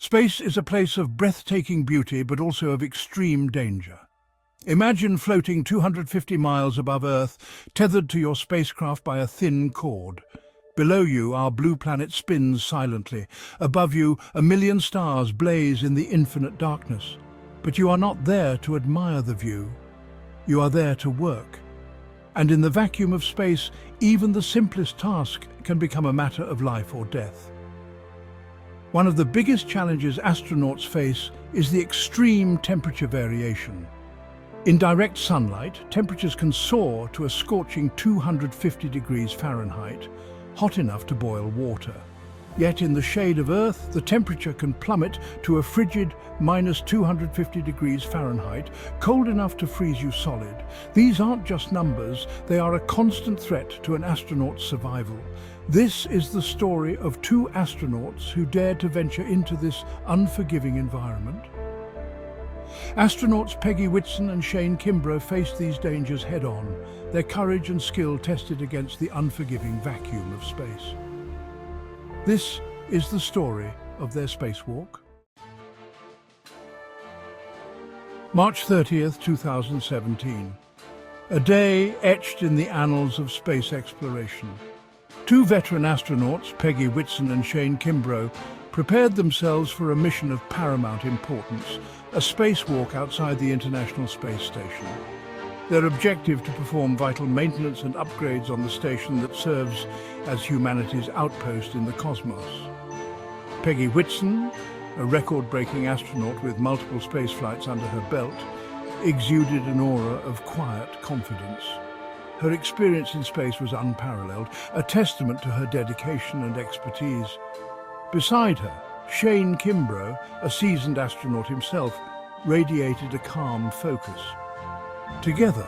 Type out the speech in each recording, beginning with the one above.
Space is a place of breathtaking beauty, but also of extreme danger. Imagine floating 250 miles above Earth, tethered to your spacecraft by a thin cord. Below you, our blue planet spins silently. Above you, a million stars blaze in the infinite darkness. But you are not there to admire the view. You are there to work. And in the vacuum of space, even the simplest task can become a matter of life or death. One of the biggest challenges astronauts face is the extreme temperature variation. In direct sunlight, temperatures can soar to a scorching 250 degrees Fahrenheit, hot enough to boil water. Yet in the shade of Earth, the temperature can plummet to a frigid -250 degrees Fahrenheit, cold enough to freeze you solid. These aren't just numbers, they are a constant threat to an astronaut's survival. This is the story of two astronauts who dared to venture into this unforgiving environment. Astronauts Peggy Whitson and Shane Kimbrough faced these dangers head-on, their courage and skill tested against the unforgiving vacuum of space. This is the story of their spacewalk. March 30th, 2017. A day etched in the annals of space exploration. Two veteran astronauts, Peggy Whitson and Shane Kimbrough, prepared themselves for a mission of paramount importance, a spacewalk outside the International Space Station. Their objective to perform vital maintenance and upgrades on the station that serves as humanity's outpost in the cosmos. Peggy Whitson, a record-breaking astronaut with multiple space flights under her belt, exuded an aura of quiet confidence. Her experience in space was unparalleled, a testament to her dedication and expertise. Beside her, Shane Kimbrough, a seasoned astronaut himself, radiated a calm focus. Together,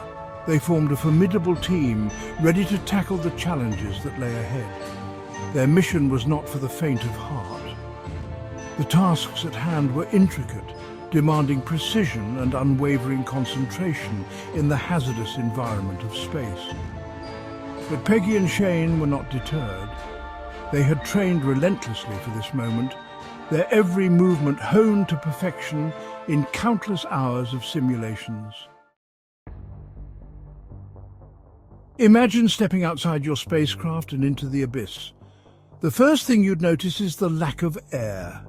they formed a formidable team, ready to tackle the challenges that lay ahead. Their mission was not for the faint of heart. The tasks at hand were intricate, demanding precision and unwavering concentration in the hazardous environment of space. But Peggy and Shane were not deterred. They had trained relentlessly for this moment, their every movement honed to perfection in countless hours of simulations. Imagine stepping outside your spacecraft and into the abyss. The first thing you'd notice is the lack of air.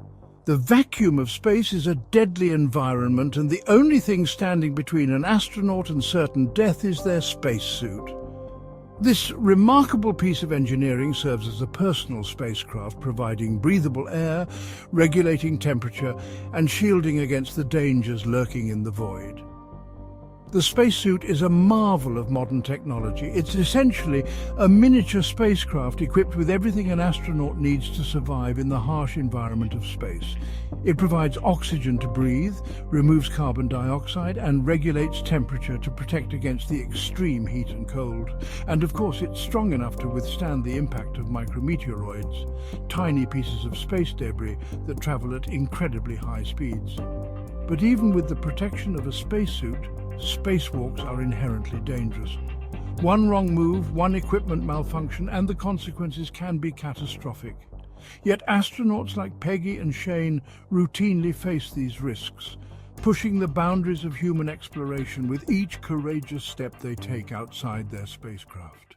The vacuum of space is a deadly environment, and the only thing standing between an astronaut and certain death is their spacesuit. This remarkable piece of engineering serves as a personal spacecraft, providing breathable air, regulating temperature, and shielding against the dangers lurking in the void. The spacesuit is a marvel of modern technology. It's essentially a miniature spacecraft equipped with everything an astronaut needs to survive in the harsh environment of space. It provides oxygen to breathe, removes carbon dioxide, and regulates temperature to protect against the extreme heat and cold. And of course, it's strong enough to withstand the impact of micrometeoroids, tiny pieces of space debris that travel at incredibly high speeds. But even with the protection of a spacesuit, spacewalks are inherently dangerous. One wrong move, one equipment malfunction, and the consequences can be catastrophic. Yet astronauts like Peggy and Shane routinely face these risks, pushing the boundaries of human exploration with each courageous step they take outside their spacecraft.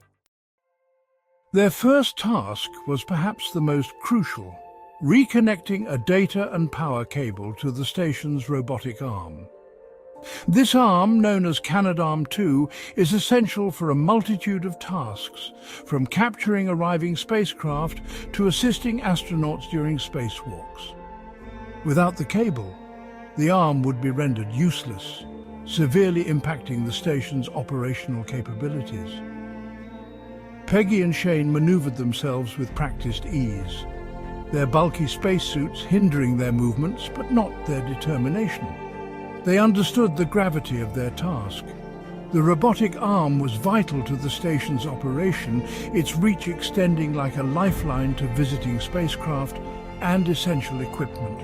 Their first task was perhaps the most crucial: reconnecting a data and power cable to the station's robotic arm. This arm, known as Canadarm2, is essential for a multitude of tasks, from capturing arriving spacecraft to assisting astronauts during spacewalks. Without the cable, the arm would be rendered useless, severely impacting the station's operational capabilities. Peggy and Shane maneuvered themselves with practiced ease, their bulky spacesuits hindering their movements but not their determination. They understood the gravity of their task. The robotic arm was vital to the station's operation, its reach extending like a lifeline to visiting spacecraft and essential equipment.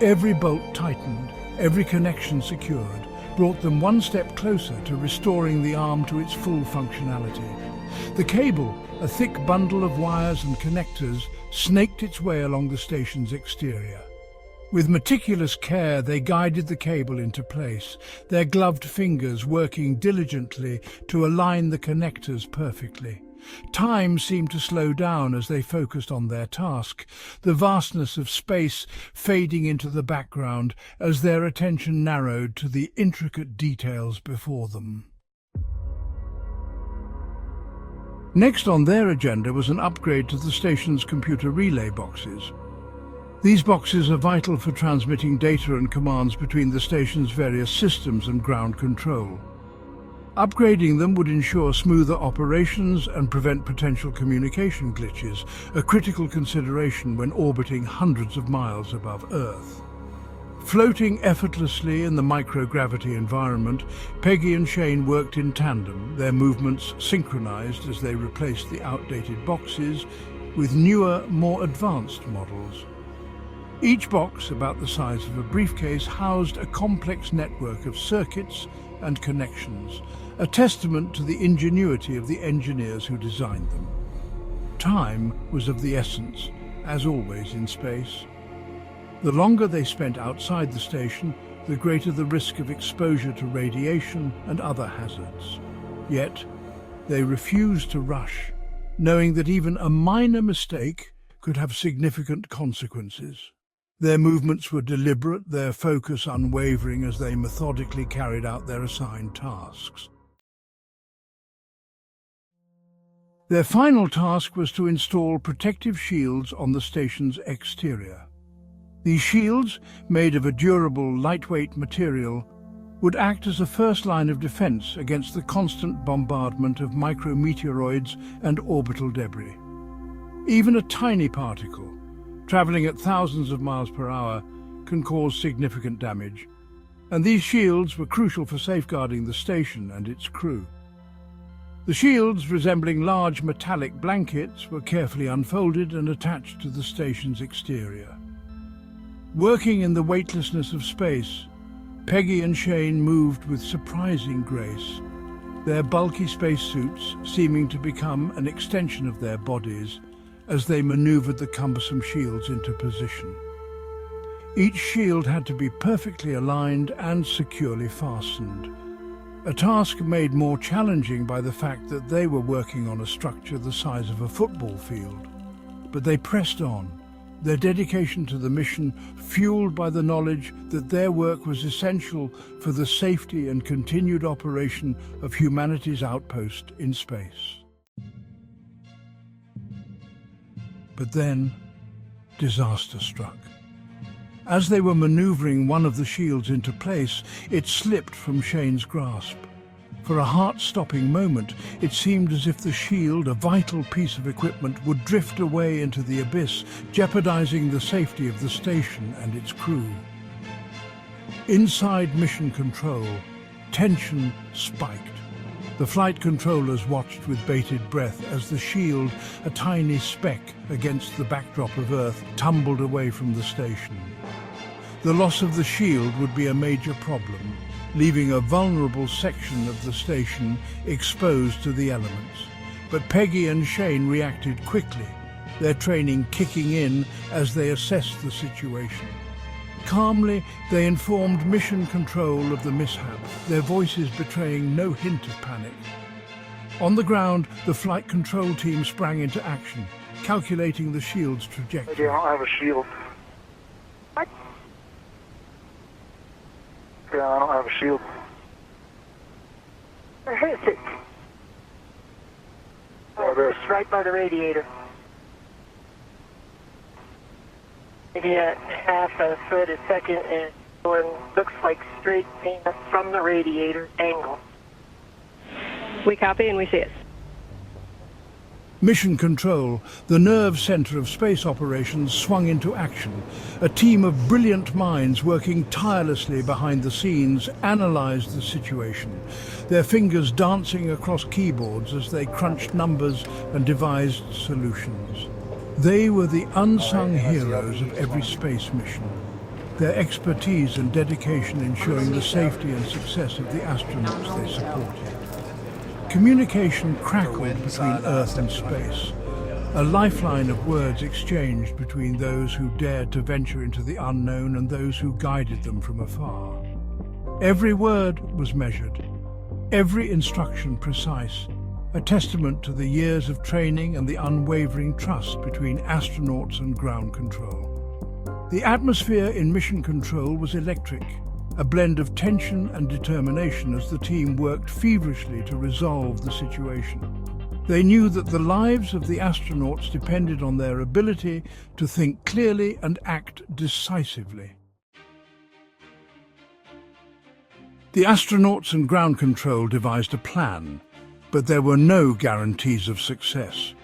Every bolt tightened, every connection secured, brought them one step closer to restoring the arm to its full functionality. The cable, a thick bundle of wires and connectors, snaked its way along the station's exterior. With meticulous care, they guided the cable into place, their gloved fingers working diligently to align the connectors perfectly. Time seemed to slow down as they focused on their task, the vastness of space fading into the background as their attention narrowed to the intricate details before them. Next on their agenda was an upgrade to the station's computer relay boxes. These boxes are vital for transmitting data and commands between the station's various systems and ground control. Upgrading them would ensure smoother operations and prevent potential communication glitches, a critical consideration when orbiting hundreds of miles above Earth. Floating effortlessly in the microgravity environment, Peggy and Shane worked in tandem, their movements synchronized as they replaced the outdated boxes with newer, more advanced models. Each box, about the size of a briefcase, housed a complex network of circuits and connections, a testament to the ingenuity of the engineers who designed them. Time was of the essence, as always in space. The longer they spent outside the station, the greater the risk of exposure to radiation and other hazards. Yet, they refused to rush, knowing that even a minor mistake could have significant consequences. Their movements were deliberate, their focus unwavering as they methodically carried out their assigned tasks. Their final task was to install protective shields on the station's exterior. These shields, made of a durable, lightweight material, would act as a first line of defense against the constant bombardment of micrometeoroids and orbital debris. Even a tiny particle, traveling at thousands of miles per hour, can cause significant damage, and these shields were crucial for safeguarding the station and its crew. The shields, resembling large metallic blankets, were carefully unfolded and attached to the station's exterior. Working in the weightlessness of space, Peggy and Shane moved with surprising grace, their bulky spacesuits seeming to become an extension of their bodies as they maneuvered the cumbersome shields into position. Each shield had to be perfectly aligned and securely fastened, a task made more challenging by the fact that they were working on a structure the size of a football field. But they pressed on, their dedication to the mission fueled by the knowledge that their work was essential for the safety and continued operation of humanity's outpost in space. But then, disaster struck. As they were maneuvering one of the shields into place, it slipped from Shane's grasp. For a heart-stopping moment, it seemed as if the shield, a vital piece of equipment, would drift away into the abyss, jeopardizing the safety of the station and its crew. Inside mission control, tension spiked. The flight controllers watched with bated breath as the shield, a tiny speck against the backdrop of Earth, tumbled away from the station. The loss of the shield would be a major problem, leaving a vulnerable section of the station exposed to the elements. But Peggy and Shane reacted quickly, their training kicking in as they assessed the situation. Calmly, they informed mission control of the mishap, their voices betraying no hint of panic. On the ground, the flight control team sprang into action, calculating the shield's trajectory. I don't have a shield. What? Yeah, I don't have a shield. Where is it? It's right by the radiator. Maybe a half a foot a second, and one looks like straight beam from the radiator angle. We copy and we see it. Mission Control, the nerve center of space operations, swung into action. A team of brilliant minds working tirelessly behind the scenes analyzed the situation, their fingers dancing across keyboards as they crunched numbers and devised solutions. They were the unsung heroes of every space mission, their expertise and dedication ensuring the safety and success of the astronauts they supported. Communication crackled between Earth and space, a lifeline of words exchanged between those who dared to venture into the unknown and those who guided them from afar. Every word was measured, every instruction precise, a testament to the years of training and the unwavering trust between astronauts and ground control. The atmosphere in mission control was electric, a blend of tension and determination as the team worked feverishly to resolve the situation. They knew that the lives of the astronauts depended on their ability to think clearly and act decisively. The astronauts and ground control devised a plan, but there were no guarantees of success.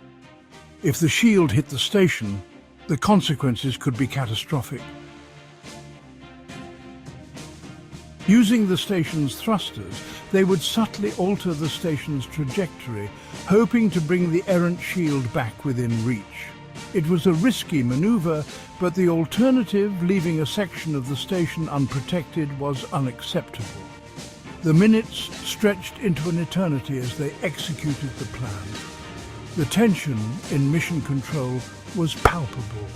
If the shield hit the station, the consequences could be catastrophic. Using the station's thrusters, they would subtly alter the station's trajectory, hoping to bring the errant shield back within reach. It was a risky maneuver, but the alternative, leaving a section of the station unprotected, was unacceptable. The minutes stretched into an eternity as they executed the plan. The tension in mission control was palpable.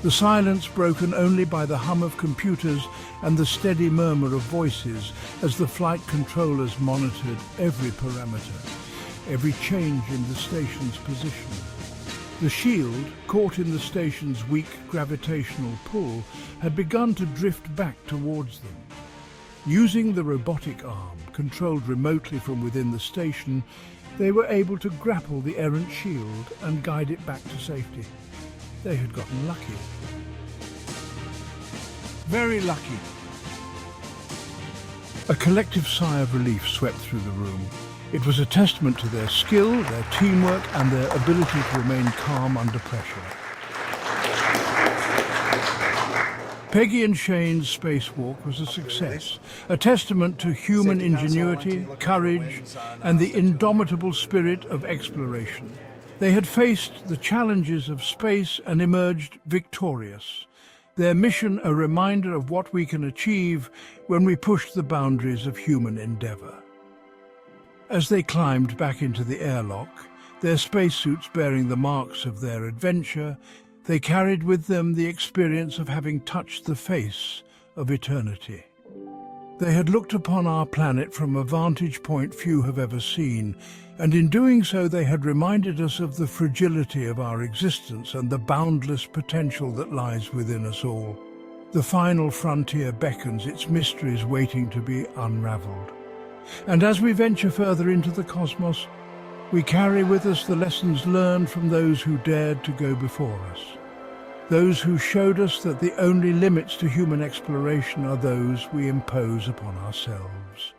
The silence broken only by the hum of computers and the steady murmur of voices as the flight controllers monitored every parameter, every change in the station's position. The shield, caught in the station's weak gravitational pull, had begun to drift back towards them. Using the robotic arm, controlled remotely from within the station, they were able to grapple the errant shield and guide it back to safety. They had gotten lucky. Very lucky. A collective sigh of relief swept through the room. It was a testament to their skill, their teamwork, and their ability to remain calm under pressure. Peggy and Shane's spacewalk was a success, a testament to human ingenuity, courage, and the indomitable spirit of exploration. They had faced the challenges of space and emerged victorious. Their mission a reminder of what we can achieve when we push the boundaries of human endeavor. As they climbed back into the airlock, their spacesuits bearing the marks of their adventure, they carried with them the experience of having touched the face of eternity. They had looked upon our planet from a vantage point few have ever seen, and in doing so they had reminded us of the fragility of our existence and the boundless potential that lies within us all. The final frontier beckons, its mysteries waiting to be unraveled. And as we venture further into the cosmos, we carry with us the lessons learned from those who dared to go before us. Those who showed us that the only limits to human exploration are those we impose upon ourselves.